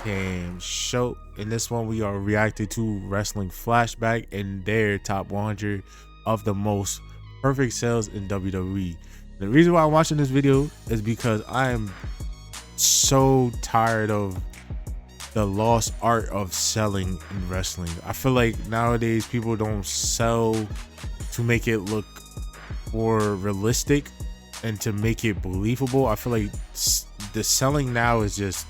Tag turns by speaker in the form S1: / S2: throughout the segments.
S1: Cam Show. In this one, we are reacting to Wrestling Flashback and their top 100 of the most perfect sales in WWE. The reason why I'm watching this video is because I am so tired of the lost art of selling in wrestling. I feel like nowadays people don't sell to make it look more realistic and to make it believable. I feel like the selling now is just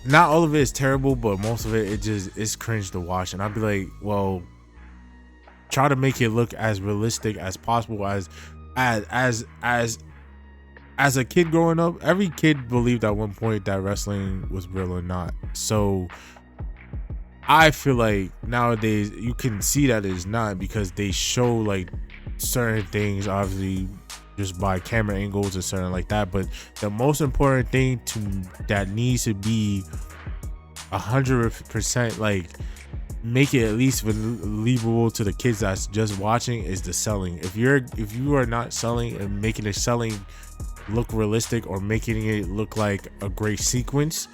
S1: not all of it is terrible, but most of it is cringe to watch. And I'd be like, well, try to make it look as realistic as possible. As a kid growing up, every kid believed at one point that wrestling was real or not. So I feel like nowadays you can see that it's not, because they show like certain things obviously just by camera angles and certain like that, but the most important thing that needs to be 100% like make it at least believable to the kids that's just watching is the selling. If you are not selling and making the selling look realistic or making it look like a great sequence,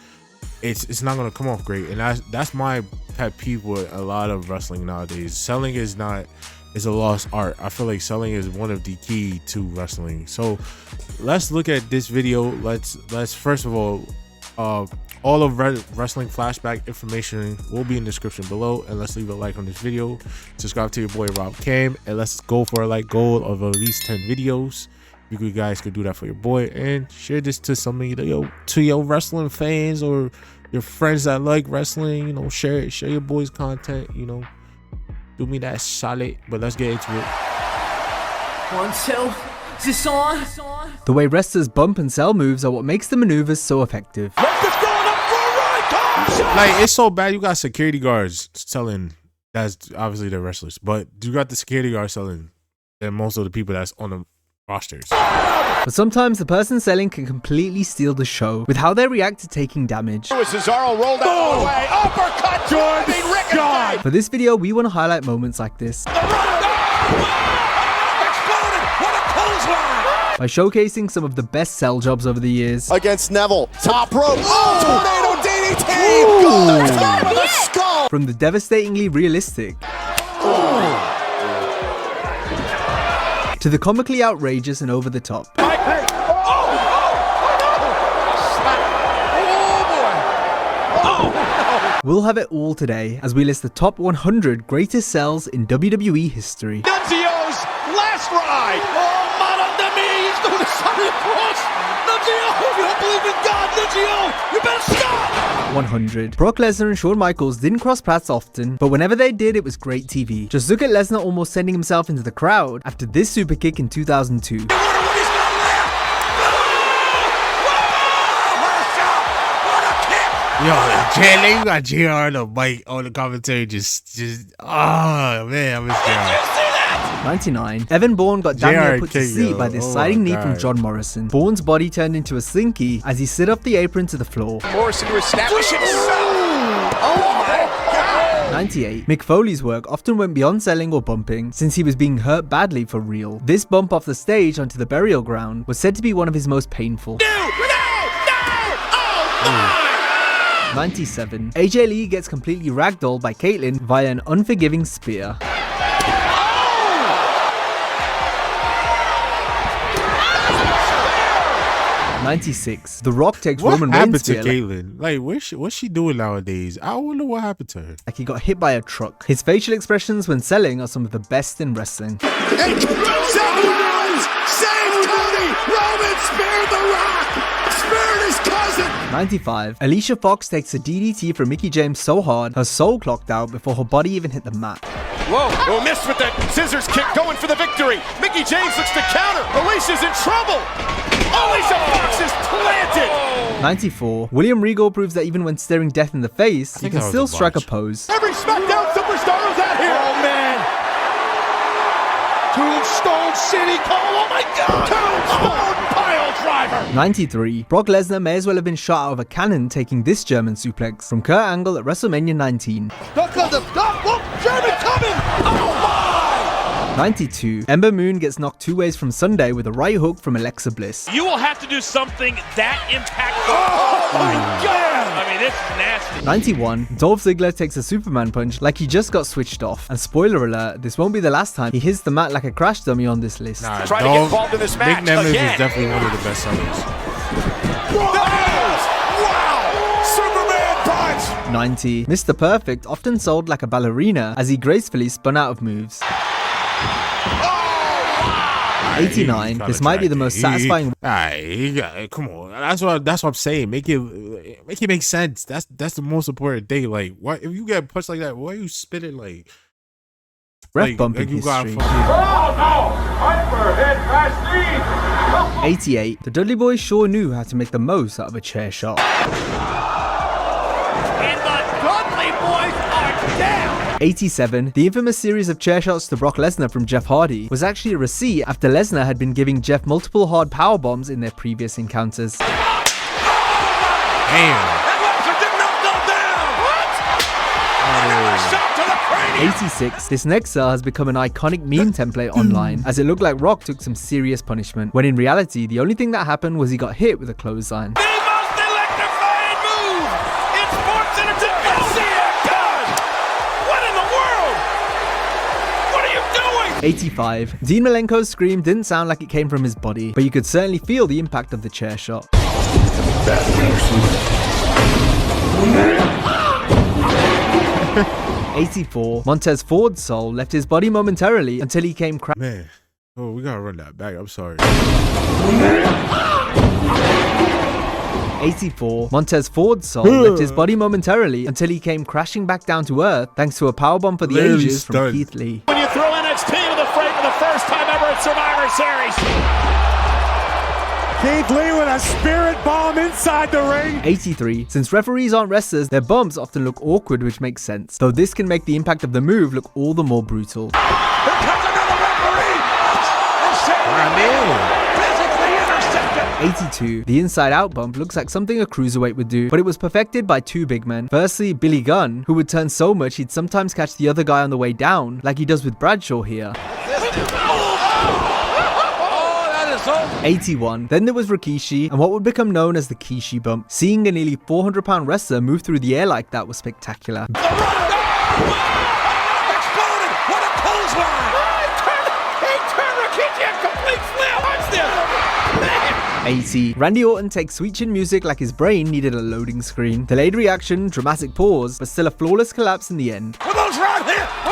S1: it's not gonna come off great. And that's my pet peeve with a lot of wrestling nowadays. Selling is a lost art. I feel like selling is one of the key to wrestling. So let's look at this video. Let's first of all of Wrestling Flashback information will be in the description below, and let's leave a like on this video, subscribe to your boy Rob Cam, and let's go for a like goal of at least 10 videos. You guys could do that for your boy and share this to some of your wrestling fans or your friends that like wrestling. You know, share your boy's content. You know, do me that solid. But let's get into it.
S2: 1, 2, is this on?
S3: The way wrestlers bump and sell moves are what makes the maneuvers so effective.
S1: Like, it's so bad you got security guards selling. That's obviously the wrestlers, but you got the security guards selling than most of the people that's on the rosters.
S3: But sometimes the person selling can completely steal the show with how they react to taking damage.
S4: Cesaro rolled out of the way. Uppercut.
S3: For this video, we want to highlight moments like this by showcasing some of the best sell jobs over the years.
S4: Against Neville, top rope. Oh, tornado DDT. Top of the skull.
S3: From the devastatingly realistic to the comically outrageous and over the top. We'll have it all today as we list the top 100 greatest sells in WWE history.
S4: Nunzio's last ride. Oh, man, the me. He's doing a solid cross. Nunzio, if you don't believe in God, Nunzio, you better stop.
S3: 100. Brock Lesnar and Shawn Michaels didn't cross paths often, but whenever they did, it was great TV. Just look at Lesnar almost sending himself into the crowd after this super kick in 2002.
S1: Yo, you got JR on the mic on the commentary, just oh man, I miss JR.
S3: 99. Evan Bourne got damn near put to sleep by this sliding knee from
S1: God.
S3: John Morrison. Bourne's body turned into a slinky as he slid off the apron to the floor.
S4: Morrison to establish himself. Oh my God.
S3: 98. Mick Foley's work often went beyond selling or bumping, since he was being hurt badly for real. This bump off the stage onto the burial ground was said to be one of his most painful.
S4: No! Oh my!
S3: 97. AJ Lee gets completely ragdolled by Caitlyn via an unforgiving spear. 96. The Rock takes
S1: What
S3: Roman Reigns
S1: happened to
S3: spear
S1: Caitlyn? Like, what's she doing nowadays? I wonder what happened to her.
S3: like he got hit by a truck. His facial expressions when selling are some of the best in wrestling.
S4: Save Cody! Roman spared The Rock! Spared his cousin!
S3: 95. Alicia Fox takes a DDT from Mickie James so hard, her soul clocked out before her body even hit the mat.
S4: Whoa! Oh, missed with that scissors kick, going for the victory. Mickie James looks to counter. Alicia's in trouble. Alicia Fox is planted.
S3: 94. William Regal proves that even when staring death in the face, he
S1: think
S3: can
S1: that was
S3: still
S1: a
S3: strike a
S1: botch.
S3: pose.
S4: Every SmackDown superstar is out here. Oh man! Tombstone City Call. Oh my God! Tombstone pile driver.
S3: 93. Brock Lesnar may as well have been shot out of a cannon taking this German suplex from Kurt Angle at WrestleMania 19.
S4: Look at the German coming! Oh my!
S3: 92. Ember Moon gets knocked 2 ways from Sunday with a right hook from Alexa Bliss.
S5: You will have to do something that impactful. Oh my God! I mean, this is nasty.
S3: 91. Dolph Ziggler takes a Superman punch like he just got switched off. And spoiler alert, this won't be the last time he hits the mat like a crash dummy on this list.
S1: Nah,
S5: Trying to get involved in this match
S1: Big Nemesis
S5: again.
S1: is definitely one of the best sellers.
S4: Wow! Superman punch!
S3: 90. Mr. Perfect often sold like a ballerina as he gracefully spun out of moves. 89. This might be the most satisfying.
S1: Come on. That's what I'm saying. Make it make sense. That's the most important thing. Like, what if you get punched like that? Why are you spitting like
S3: Ref bumping
S1: you got
S3: history.
S1: fucking...
S3: 88. The Dudley Boys sure knew how to make the most out of a chair shot.
S5: And the Dudley Boys are down.
S3: 87. The infamous series of chair shots to Brock Lesnar from Jeff Hardy was actually a receipt after Lesnar had been giving Jeff multiple hard power bombs in their previous encounters.
S1: Damn.
S4: And Lesnar did not go down! What? Another shot to the cranium!
S3: 86. This next cell has become an iconic meme template online, as it looked like Rock took some serious punishment, when in reality, the only thing that happened was he got hit with a clothesline.
S4: The most electrifying move in sports entertainment! God! What in the world? What are you doing?
S3: 85. Dean Malenko's scream didn't sound like it came from his body, but you could certainly feel the impact of the chair shot. 84. Montez Ford's soul left his body momentarily until he came
S1: Man. Oh, we gotta run that back. I'm sorry.
S3: 84. Montez Ford's soul left his body momentarily until he came crashing back down to earth thanks to a powerbomb for the
S1: Literally
S3: ages from
S1: stunned.
S3: Keith Lee.
S5: When you throw NXT into the fray for the first time ever at Survivor Series.
S6: Keith Lee with a spirit bomb inside the ring.
S3: 83. Since referees aren't wrestlers, their bumps often look awkward, which makes sense, though this can make the impact of the move look all the more brutal.
S4: Here comes another referee! And Shane physically intercepted!
S3: 82. The inside out bump looks like something a cruiserweight would do, but it was perfected by two big men. Firstly, Billy Gunn, who would turn so much he'd sometimes catch the other guy on the way down, like he does with Bradshaw here. 81. Then there was Rikishi, and what would become known as the Kishi bump. Seeing a nearly 400-pound wrestler move through the air like that was spectacular.
S4: The run exploded! What a clothesline! He turned Rikishi a complete flip! Watch this!
S3: 80. Randy Orton takes sweet chin music like his brain needed a loading screen. Delayed reaction, dramatic pause, but still a flawless collapse in the end.
S4: With those right here! Oh!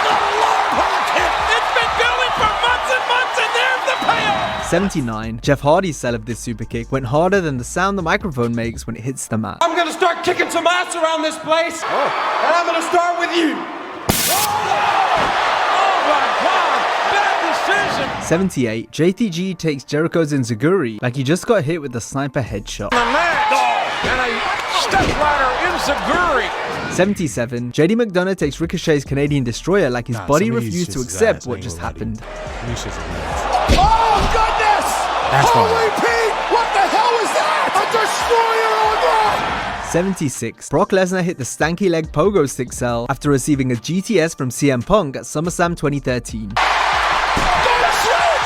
S4: Not a long hard hit! It's been going for months and months, and there's the payoff!
S3: 79. Jeff Hardy's sell of this super kick went harder than the sound the microphone makes when it hits the mat.
S7: I'm gonna start kicking some ass around this place, and I'm gonna start with you.
S4: Oh my God! Bad decision!
S3: 78. JTG takes Jericho's Enziguri like he just got hit with a sniper headshot.
S4: The match! And a stepladder Enziguri!
S3: 77. JD McDonough takes Ricochet's Canadian Destroyer like his body
S1: some of these
S3: refused to
S1: shits is
S3: accept
S1: ass,
S3: what
S1: ain't
S3: just
S1: gonna lie to you.
S3: happened.
S1: These shits are nuts.
S4: Oh goodness!
S1: That's
S4: Holy
S1: fine.
S4: Pete! What the hell is that? A destroyer on Raw!
S3: 76. Brock Lesnar hit the stanky leg pogo stick sell after receiving a GTS from CM Punk at SummerSlam 2013.
S4: Go to sleep!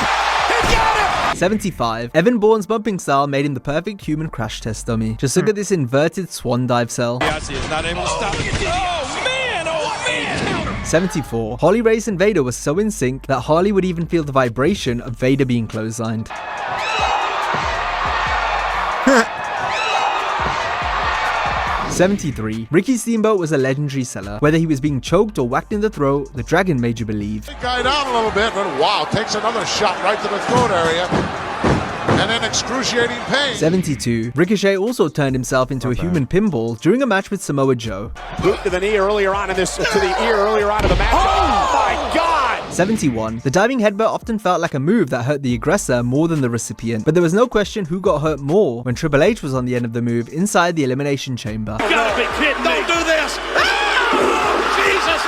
S4: He got him!
S3: 75. Evan Bourne's bumping style made him the perfect human crash test dummy. Just look at this inverted swan dive cell.
S4: Yossi is not able to stop. Oh man! Oh man!
S3: 74. Harley Race and Vader was so in sync that Harley would even feel the vibration of Vader being clotheslined. 73. Ricky Steamboat was a legendary seller. Whether he was being choked or whacked in the throat, the Dragon made you believe.
S8: Guy down a little bit, but wow, takes another shot right to the throat area. And then excruciating pain.
S3: 72. Ricochet also turned himself into a human pinball during a match with Samoa Joe.
S5: Boot to the knee earlier on in this, to the ear earlier on in the match. Oh my God!
S3: 71. The diving headbutt often felt like a move that hurt the aggressor more than the recipient, but there was no question who got hurt more when Triple H was on the end of the move inside the Elimination Chamber.
S5: You gotta be kidding me!
S4: Don't do this! Oh, Jesus!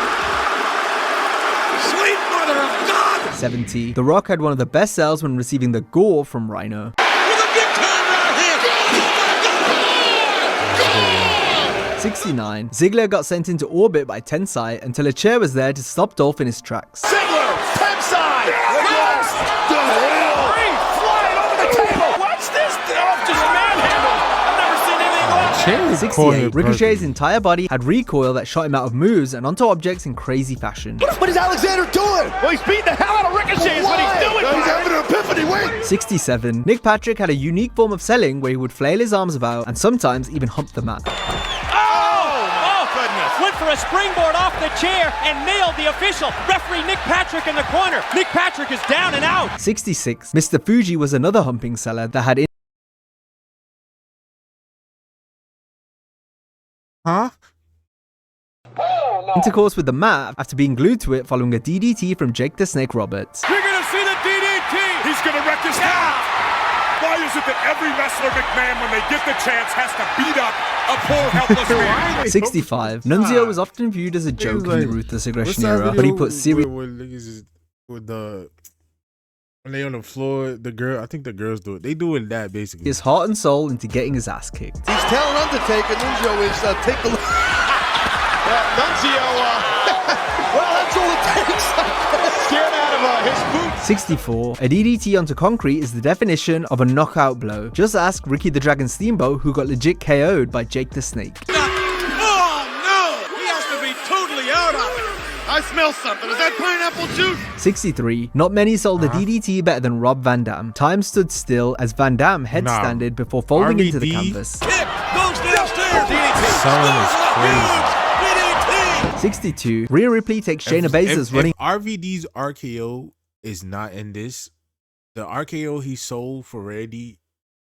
S4: Sweet mother of God!
S3: 70. The Rock had one of the best sells when receiving the gore from Rhino.
S4: With a big time right here!
S3: 69. Ziggler got sent into orbit by Tensai until a chair was there to stop Dolph in his tracks.
S4: Ziggler, Tensai, yes! The hell? Flying over the table. What's this? Dolph just manhandled. I've never seen anything like it.
S3: 68. Ricochet's entire body had recoil that shot him out of moves and onto objects in crazy fashion.
S4: What is Alexander doing? Well, he's beating the hell out of Ricochet is what he's doing. He's having an epiphany. Wait.
S3: 67. Nick Patrick had a unique form of selling where he would flail his arms about and sometimes even hump the mat.
S5: Went for a springboard off the chair and nailed the official. Referee Nick Patrick in the corner. Nick Patrick is down and out.
S3: 66. Mr. Fuji was another humping seller that had intercourse with the mat after being glued to it following a DDT from Jake the Snake Roberts.
S6: You're gonna see the DDT. He's gonna wreck his house. Why is it that every wrestler, McMahon, when they get the chance, has to beat up a poor helpless man?
S3: 65. Nunzio was often viewed as a joke in the Ruthless Aggression era, but he put serious
S1: when they on the floor, the girl, I think the girls do it. They doing that basically.
S3: his heart and soul into getting his ass kicked.
S4: He's telling Undertaker, Nunzio is take a look. Nunzio, well, that's all it takes. Scared out of his boots.
S3: 64. A DDT onto concrete is the definition of a knockout blow. Just ask Ricky the Dragon Steamboat, who got legit KO'd by Jake the Snake.
S4: Oh no! He has to be totally out of it. I smell something. Is that pineapple juice?
S3: 63. Not many sold a DDT better than Rob Van Dam. Time stood still as Van Dam headstanded before folding into the canvas.
S4: Kick goes downstairs.
S1: Selling is crazy.
S3: 62. Rhea Ripley takes Shayna Baszler's running.
S1: If RVD's RKO is not in this, the RKO he sold for Randy,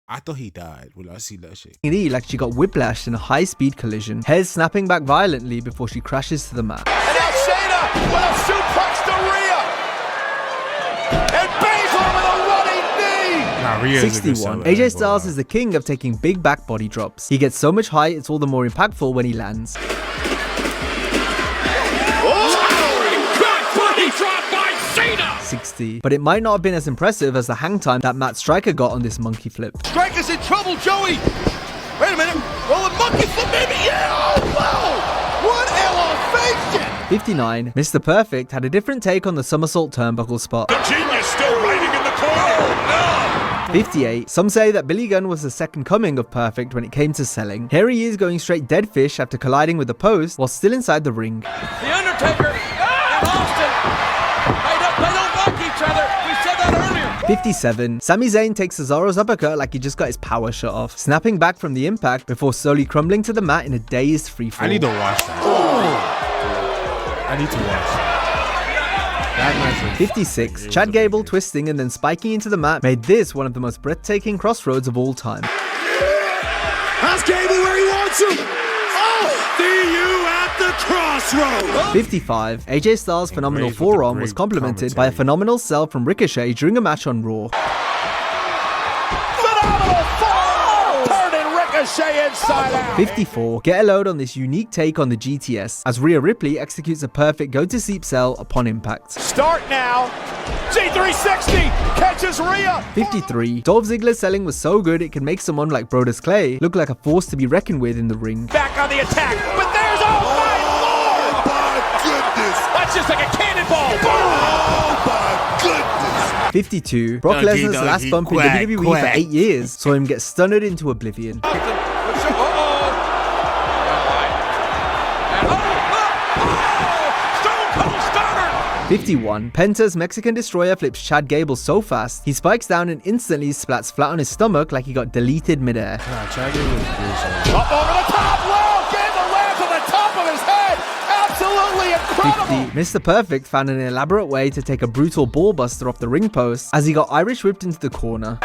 S1: I thought he died when I see that shit.
S3: knee like she got whiplashed in a high-speed collision, hair snapping back violently before she crashes to the mat.
S4: And now Shayna with a suplex to Rhea. And Baszler with a running knee.
S1: Nah, Rhea is a good
S3: 61.
S1: seller,
S3: AJ Styles is the king of taking big back body drops. He gets so much height, it's all the more impactful when he lands.
S4: Dropped by Cena.
S3: 60. But it might not have been as impressive as the hang time that Matt Striker got on this monkey flip.
S4: Striker's in trouble, Joey. Wait a minute. Rolling monkey flip, baby. Yeah. Oh, wow. What elevation.
S3: 59. Mr. Perfect had a different take on the somersault turnbuckle spot.
S6: The genius still riding in the corner.
S3: 58. Some say that Billy Gunn was the second coming of Perfect when it came to selling. Here he is going straight dead fish after colliding with the post while still inside the ring.
S4: The Undertaker and Austin. They don't like each other. We said that earlier.
S3: 57. Sami Zayn takes Cesaro's uppercut like he just got his power shut off, snapping back from the impact before slowly crumbling to the mat in a dazed freefall.
S1: I need to watch that. I need to watch that.
S3: 56. Chad Gable twisting and then spiking into the mat made this one of the most breathtaking crossroads of all time.
S6: How's Gable where he wants him? Oh, see you at the crossroads.
S3: 55. AJ Styles' phenomenal forearm was complemented by a phenomenal sell from Ricochet during a match on Raw.
S4: Phenomenal forearm. Turning Ricochet inside out.
S3: 54. Get a load on this unique take on the GTS as Rhea Ripley executes a perfect go-to-sleep sell upon impact.
S4: Start now. G360 catches Rhea.
S3: 53. Dolph Ziggler's selling was so good it can make someone like Brodus Clay look like a force to be reckoned with in the ring.
S4: Back on the attack, but there's my lord! Oh my goodness! That's just like a cannonball. Oh my goodness!
S3: 52. Brock Lesnar's last bump in WWE for 8 years saw him get stunned into oblivion. 51. Penta's Mexican Destroyer flips Chad Gable so fast, he spikes down and instantly splats flat on his stomach like he got deleted midair.
S1: Nah, Chad Gable is good.
S4: Up over the top, low, Gable lands on the top of his head. Absolutely incredible.
S3: 50. Mr. Perfect found an elaborate way to take a brutal ball buster off the ring post as he got Irish whipped into the corner.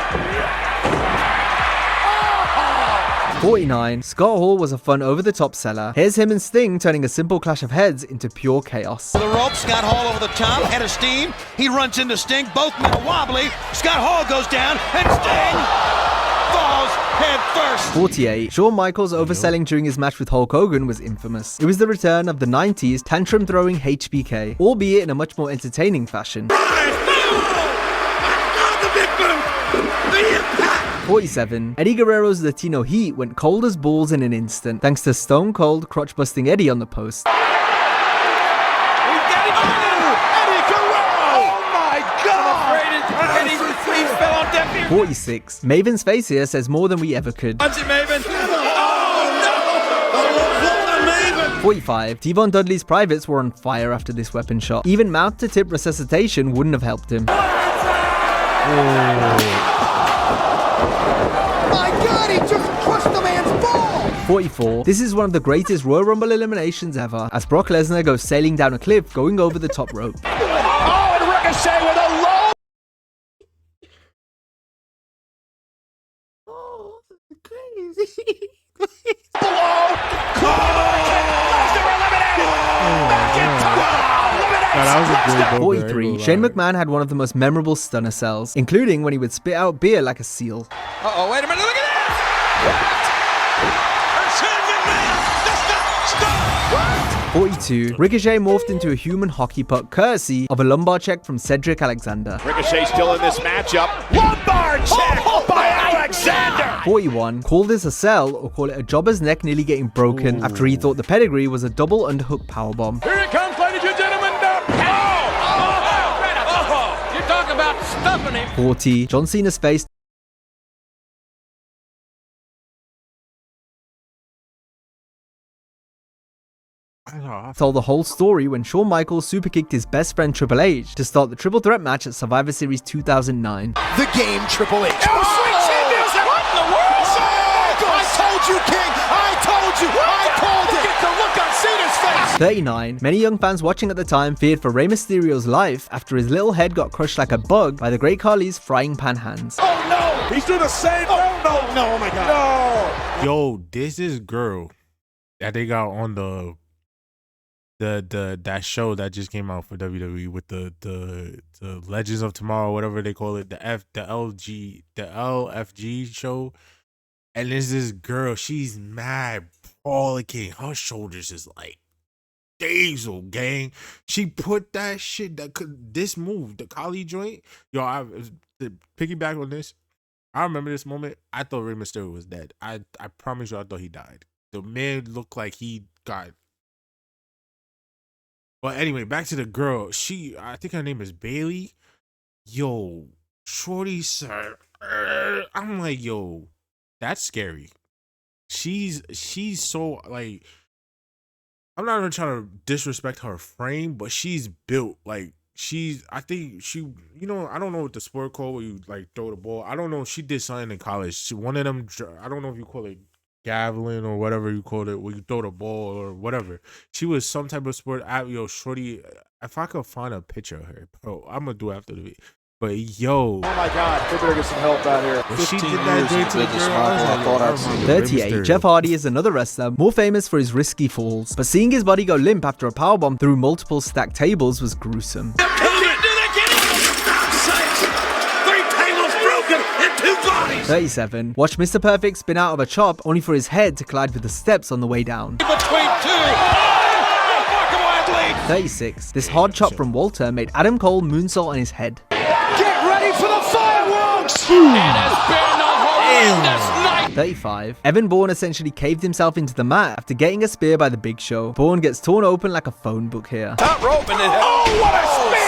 S3: 49. Scott Hall was a fun over-the-top seller. Here's him and Sting turning a simple clash of heads into pure chaos.
S9: The rope, Scott Hall over the top, head of steam. He runs into Sting, both men are wobbly. Scott Hall goes down, and Sting falls head first.
S3: 48. Shawn Michaels overselling during his match with Hulk Hogan was infamous. It was the return of the 90s tantrum-throwing HBK, albeit in a much more entertaining fashion.
S4: The big boom! The impact!
S3: 47. Eddie Guerrero's Latino heat went cold as balls in an instant, thanks to Stone Cold crotch-busting Eddie on the post.
S4: Eddie Guerrero! Oh my God!
S3: 46. Maven's face here says more than we ever could.
S9: Punch it, Maven.
S3: 45. Devon Dudley's privates were on fire after this weapon shot. Even mouth-to-tip resuscitation wouldn't have helped him.
S4: My God, he just crushed the man's ball!
S3: 44. This is one of the greatest Royal Rumble eliminations ever, as Brock Lesnar goes sailing down a cliff, going over the top rope.
S4: Oh, and Ricochet with a low.
S1: Oh, crazy. That was a great moment.
S3: 43. Shane McMahon had one of the most memorable stunner cells, including when he would spit out beer like a seal.
S9: Uh-oh, wait a minute, look at this!
S3: 42. Ricochet morphed into a human hockey puck courtesy of a lumbar check from Cedric Alexander.
S4: Ricochet still in this matchup. Lumbar check by Alexander!
S3: 41. Call this a cell or call it a jobber's neck nearly getting broken after he thought the pedigree was a double underhook powerbomb.
S7: Here it comes, ladies and gentlemen. You talk about stuffing him.
S3: 40. John Cena's face told the whole story when Shawn Michaels superkicked his best friend Triple H to start the triple threat match at Survivor Series 2009.
S4: The game, Triple H. Oh, sweet chin music! What in the world? I told you, King! I told you! I called it! Get the look on Cena's face!
S3: 39. Many young fans watching at the time feared for Rey Mysterio's life after his little head got crushed like a bug by the Great Khali's frying pan hands.
S6: Oh no! He's doing the same. Oh no!
S4: Oh my God.
S6: No!
S1: Yo, this is girl that they got on the that show that just came out for WWE with the Legends of Tomorrow, whatever they call it, the LFG show. And there's this girl, she's mad frolicking. Her shoulders is like diesel, gang. She put that shit, this move, the Khali joint. Yo, to piggyback on this, I remember this moment. I thought Rey Mysterio was dead. I promise you, I thought he died. The man looked like he got. But anyway, back to the girl. I think her name is Bailey. Yo, shorty, sir. I'm like, yo, that's scary. She's so like. I'm not even trying to disrespect her frame, but she's built like I think she, I don't know what the sport called where you like throw the ball. I don't know. She did something in college. One of them, I don't know if you call it javelin or whatever you call it, where you throw the ball or whatever. She was some type of sport. Yo, shorty, if I could find a picture of her, bro, I'm gonna do it after the video. But yo,
S4: Oh my God, they better get some help out here.
S1: when she did that joint to the girl, I
S4: thought I'd
S1: was like,
S4: seen
S1: Rey
S3: 38.
S1: Mysterio.
S3: Jeff Hardy is another wrestler, more famous for his risky falls, but seeing his body go limp after a powerbomb through multiple stacked tables was gruesome. 37. Watch Mr. Perfect spin out of a chop only for his head to collide with the steps on the way down.
S9: Between two.
S3: 36. This hard chop from Walter made Adam Cole moonsault on his head.
S4: Get ready for the fireworks!
S3: 35. Evan Bourne essentially caved himself into the mat after getting a spear by the Big Show. Bourne gets torn open like a phone book here.
S9: Top rope and then.
S4: Oh, what a spear!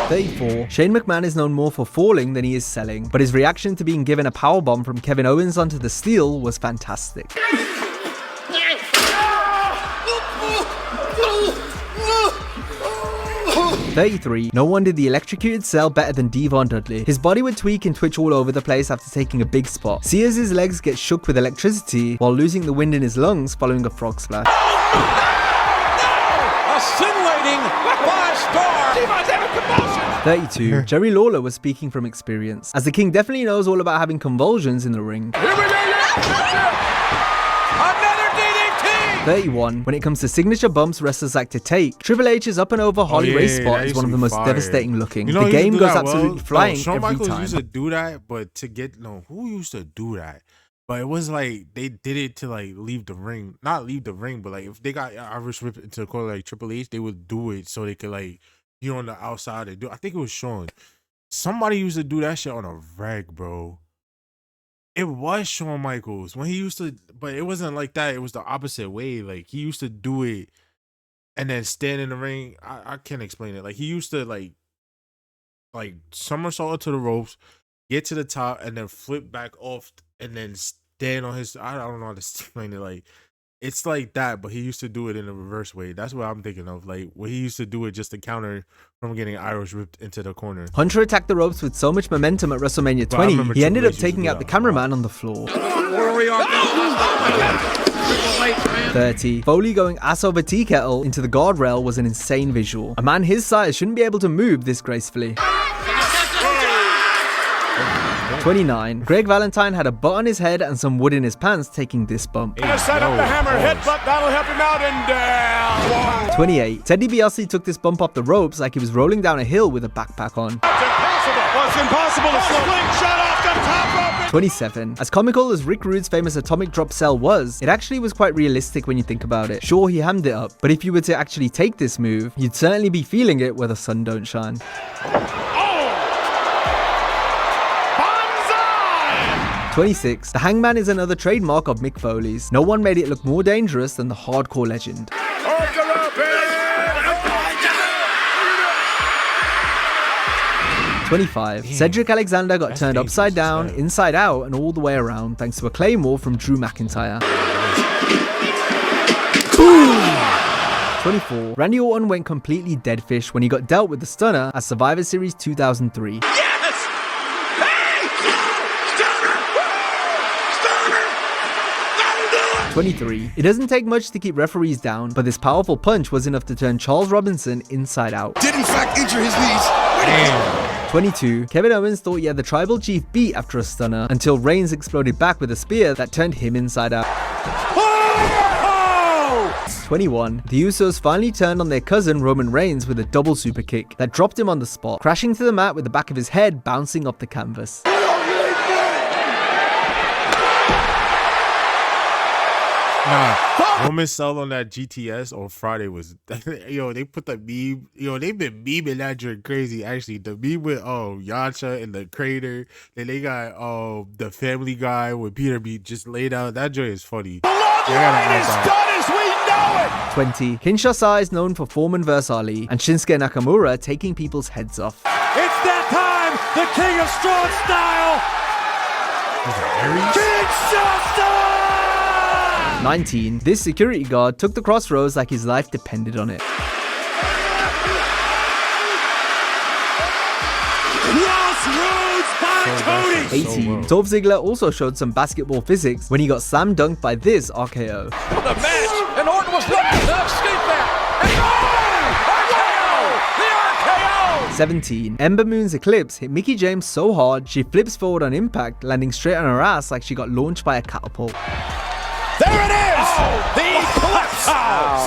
S3: 34. Shane McMahon is known more for falling than he is selling, but his reaction to being given a powerbomb from Kevin Owens onto the steel was fantastic. 33. No one did the electrocuted cell better than Devon Dudley. His body would tweak and twitch all over the place after taking a big spot. See as his legs get shook with electricity while losing the wind in his lungs following a frog splash.
S9: A scintillating 5-star. Devon's having convulsions.
S3: 32. Jerry Lawler was speaking from experience, as the King definitely knows all about having convulsions in the ring.
S9: Here we go. Another DDT.
S3: 31. When it comes to signature bumps wrestlers like to take, Triple H's up and over Holly Ray's spot
S1: that
S3: is
S1: used
S3: one
S1: to
S3: of the
S1: be
S3: most
S1: fire.
S3: devastating looking.
S1: You know
S3: The
S1: who used to
S3: game
S1: do
S3: goes
S1: that
S3: absolutely
S1: well?
S3: flying
S1: Shawn
S3: every
S1: Michaels
S3: time.
S1: used to do that, but who used to do that? But it was like they did it to like leave the ring, not leave the ring, but like if they got Irish Whip into the corner like Triple H, they would do it so they could like be on the outside and do. I think it was Shawn. Somebody used to do that shit on a reg, bro. It was Shawn Michaels when he used to, but it wasn't like that. It was the opposite way. Like he used to do it and then stand in the ring. I can't explain it. Like he used to like somersault to the ropes, get to the top, and then flip back off and then stand on his. I don't know how to explain it. Like it's like that, but he used to do it in a reverse way. That's what I'm thinking of. Like when he used to do it just to counter from getting Irish ripped into the corner.
S3: Hunter attacked the ropes with so much momentum at WrestleMania 20, he ended up taking out the cameraman on the floor. 30. Foley going ass over tea kettle into the guardrail was an insane visual. A man his size shouldn't be able to move this gracefully. 29. Greg Valentine had a butt on his head and some wood in his pants, taking this bump.
S6: Set up the hammer headbutt, that'll help him out, and down.
S3: 28. Ted DiBiase took this bump off the ropes like he was rolling down a hill with a backpack on.
S6: It's impossible to slingshot off the top rope.
S3: 27. As comical as Rick Rude's famous atomic drop cell was, it actually was quite realistic when you think about it. Sure, he hammed it up, but if you were to actually take this move, you'd certainly be feeling it where the sun don't shine. 26. The Hangman is another trademark of Mick Foley's. No one made it look more dangerous than the hardcore legend. 25. Cedric Alexander got turned upside down, inside out, and all the way around thanks to a Claymore from Drew McIntyre. 24. Randy Orton went completely dead fish when he got dealt with the stunner at Survivor Series 2003. 23. It doesn't take much to keep referees down, but this powerful punch was enough to turn Charles Robinson inside out.
S4: Did in fact injure his knees.
S1: Damn.
S3: 22. Kevin Owens thought he had the Tribal Chief beat after a stunner until Reigns exploded back with a spear that turned him inside out. 21. The Usos finally turned on their cousin Roman Reigns with a double super kick that dropped him on the spot, crashing to the mat with the back of his head bouncing off the canvas.
S1: Roman cell on that GTS on Friday was they put the meme, they've been memeing that drink crazy. Actually, the meme with Yasha in the crater, then they got the Family Guy with Peter B just laid out. That joint is funny.
S3: 20. Kinshasa is known for Foreman vs Ali and Shinsuke Nakamura taking people's heads off.
S6: It's that time, the King of Strong Style. Kinshasa!
S3: 19. This security guard took the crossroads like his life depended on it.
S6: Crossroads by Cody!
S3: 18. Dolph Ziggler also showed some basketball physics when he got slam dunked by this RKO.
S7: The match, and Orton was looking to escape that. And RKO!
S3: 17. Ember Moon's Eclipse hit Mickie James so hard she flips forward on impact, landing straight on her ass like she got launched by a catapult.
S6: There it is! The Eclipse!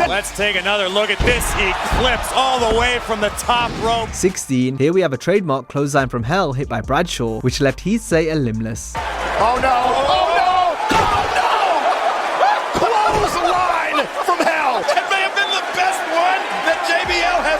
S5: Let's take another look at this Eclipse all the way from the top rope. 16.
S3: Here we have a trademark clothesline from hell hit by Bradshaw, which left Heath Slater limbless.
S6: Oh no! Oh no! Oh no! Clothesline from hell!
S9: That may have been the best one that JBL has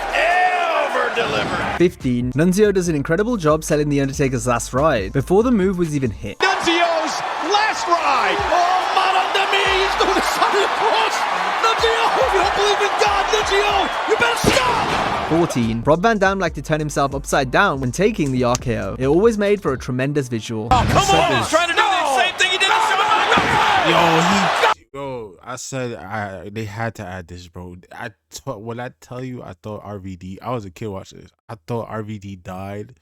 S9: ever delivered.
S3: 15. Nunzio does an incredible job selling The Undertaker's last ride before the move was even hit.
S6: Nunzio's last ride! Oh, Madame Demi, he's doing the sign of the cross! Nunzio, you don't believe in God, Nunzio! You better stop!
S3: 14. Rob Van Dam liked to turn himself upside down when taking the RKO. It always made for a tremendous visual.
S9: Oh, come on! He's trying to do the same thing he did on
S1: I said they had to add this, bro. When I tell you, I thought RVD. I was a kid watching this. I thought RVD died.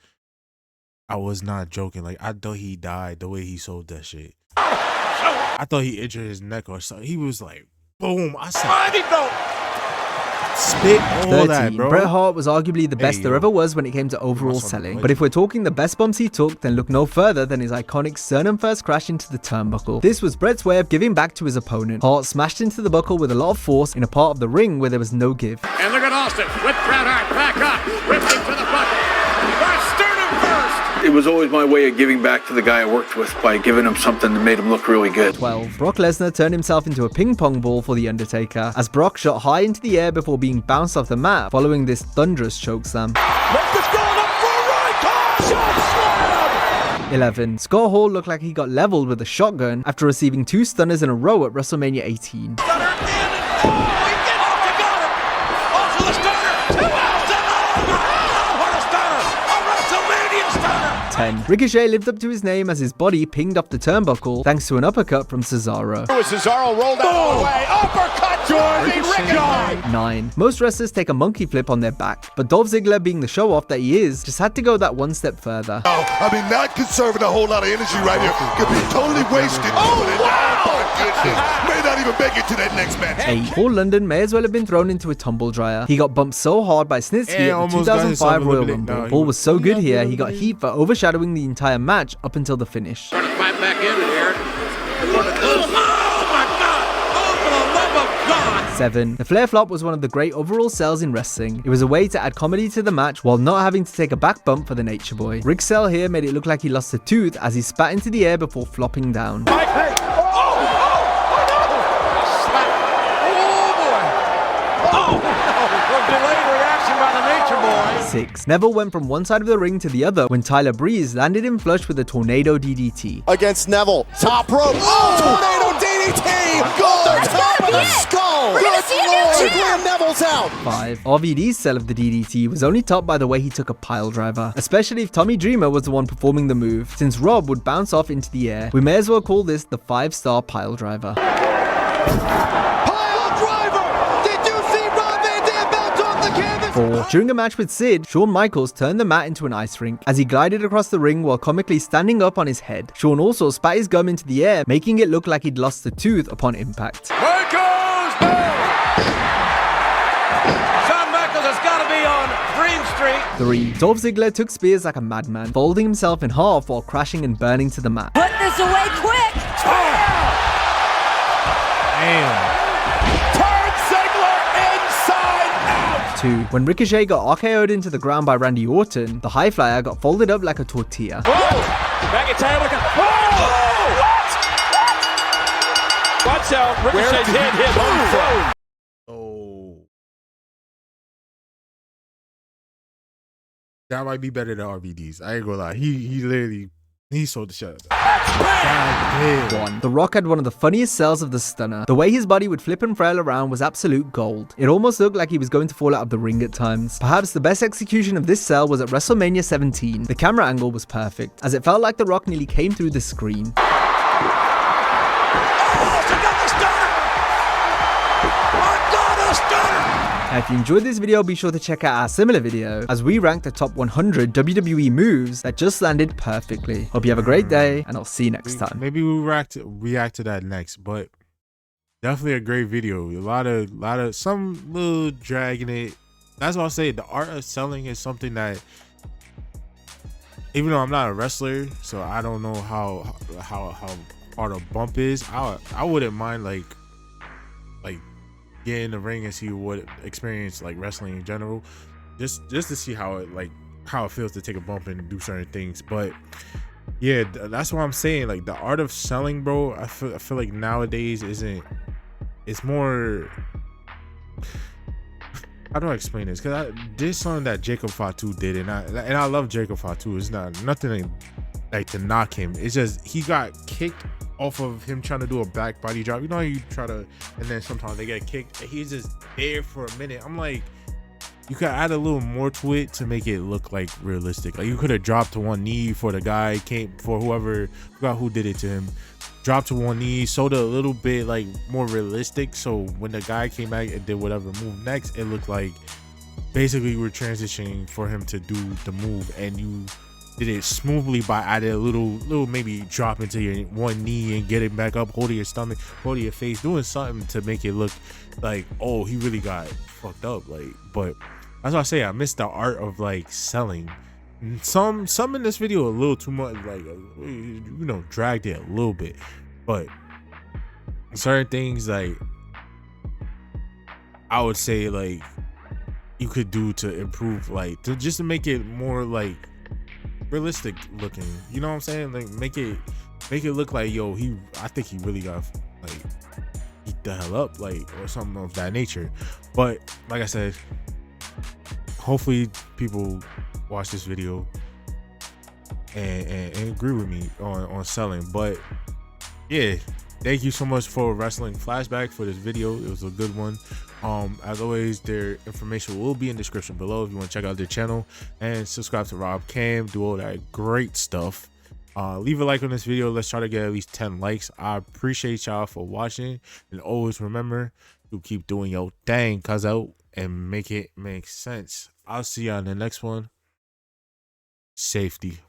S1: I was not joking. Like I thought he died the way he sold that shit. I thought he injured his neck or something. He was like, boom. I said, spit all
S3: 13.
S1: that, bro.
S3: Bret Hart was arguably the best there ever was when it came to overall selling. But if we're talking the best bumps he took, then look no further than his iconic sternum first crash into the turnbuckle. This was Bret's way of giving back to his opponent. Hart smashed into the buckle with a lot of force in a part of the ring where there was no give.
S6: And look at Austin with Bret Hart back up, ripped into the bucket. Sternum first!
S10: It was always my way of giving back to the guy I worked with by giving him something that made him look really good.
S3: 12. Brock Lesnar turned himself into a ping pong ball for The Undertaker as Brock shot high into the air before being bounced off the mat following this thunderous chokeslam. 11. Scott Hall looked like he got leveled with a shotgun after receiving 2 stunners in a row at WrestleMania 18. Ricochet lived up to his name as his body pinged off the turnbuckle thanks to an uppercut from Cesaro.
S4: Cesaro rolled out of the way. Uppercut to Ricochet.
S3: 9. Most wrestlers take a monkey flip on their back, but Dolph Ziggler, being the show-off that he is, just had to go that one step further.
S4: I mean, not conserving a whole lot of energy right here. Could be totally wasted. Oh, wow! Oh, my goodness. May not even make it to that next match.
S3: 8. Paul London may as well have been thrown into a tumble dryer. He got bumped so hard by Snitsky at the 2005 Royal Rumble. Paul was so good here, he got heat for overshadowing the entire match up until the finish.
S7: Trying to fight back in here. Oh my God! Oh, for the love of God!
S3: 7. The flare flop was one of the great overall sells in wrestling. It was a way to add comedy to the match while not having to take a back bump for the Nature Boy. Rick's sell here made it look like he lost a tooth as he spat into the air before flopping down.
S7: Hey! Delayed reaction by the Nature Boy.
S3: 6. Neville went from one side of the ring to the other when Tyler Breeze landed him flush with a tornado DDT.
S4: Against Neville. Top rope. Oh, tornado DDT. Go top of the skull. Good Lord. Neville's out.
S3: 5. RVD's sell of the DDT was only topped by the way he took a pile driver, especially if Tommy Dreamer was the one performing the move. Since Rob would bounce off into the air, we may as well call this the 5-star pile driver. During a match with Sid, Shawn Michaels turned the mat into an ice rink as he glided across the ring while comically standing up on his head. Shawn also spat his gum into the air, making it look like he'd lost a tooth upon impact.
S7: Michaels! Shawn Michaels has got to be on Dream Street.
S3: 3. Dolph Ziggler took spears like a madman, folding himself in half while crashing and burning to the mat.
S11: Put this away quick!
S1: Damn.
S3: 2. When Ricochet got RKO'd into the ground by Randy Orton, the high flyer got folded up like a tortilla.
S5: McIntyre with a... Oh! What? Watch out. Ricochet's head hit on the
S1: Oh. That might be better than RVD's. I ain't gonna lie. He literally... He sold the shit.
S3: 1. The Rock had one of the funniest sells of the stunner. The way his body would flip and flail around was absolute gold. It almost looked like he was going to fall out of the ring at times. Perhaps the best execution of this sell was at WrestleMania 17. The camera angle was perfect, as it felt like The Rock nearly came through the screen. Now, if you enjoyed this video, be sure to check out our similar video as we rank the top 100 WWE moves that just landed perfectly. Hope you have a great day, and I'll see you next time.
S1: Maybe we'll react to that next, but definitely a great video. A lot of some little drag in it. That's what I'll say. The art of selling is something that, even though I'm not a wrestler, so I don't know how hard a bump is. I wouldn't mind like get in the ring and see what experience like wrestling in general, just to see how it feels to take a bump and do certain things. But yeah, that's what I'm saying. Like the art of selling, bro, I feel like nowadays it's more, how do I explain this? Because there's something that Jacob Fatu did, and I love Jacob Fatu. It's not nothing like to knock him. It's just he got kicked off of him trying to do a back body drop. You know how you try to, and then sometimes they get kicked. He's just there for a minute. I'm like, you could add a little more to it to make it look like realistic. Like you could have dropped to one knee for the guy, for whoever, forgot who did it to him. Dropped to one knee, sold it a little bit like more realistic. So when the guy came back and did whatever move next, it looked like basically you were transitioning for him to do the move, and you did it smoothly by adding a little maybe drop into your one knee and getting back up, holding your stomach, holding your face, doing something to make it look like, oh, he really got fucked up. Like, but that's why I say I missed the art of like selling. Some in this video a little too much, like, you know, dragged it a little bit, but certain things like I would say like you could do to improve, like just to make it more like realistic looking, you know what I'm saying? Like make it look like, yo, I think he really got like beat the hell up, like, or something of that nature. But like I said, hopefully people watch this video, and agree with me on selling. But yeah, thank you so much for Wrestling Flashback for this video. It was a good one. As always, their information will be in the description below if you want to check out their channel, and subscribe to Rob Cam, do all that great stuff. Leave a like on this video. Let's try to get at least 10 likes. I appreciate y'all for watching, and always remember to keep doing your thing, cuz out, and make it make sense. I'll see y'all in the next one. Safety.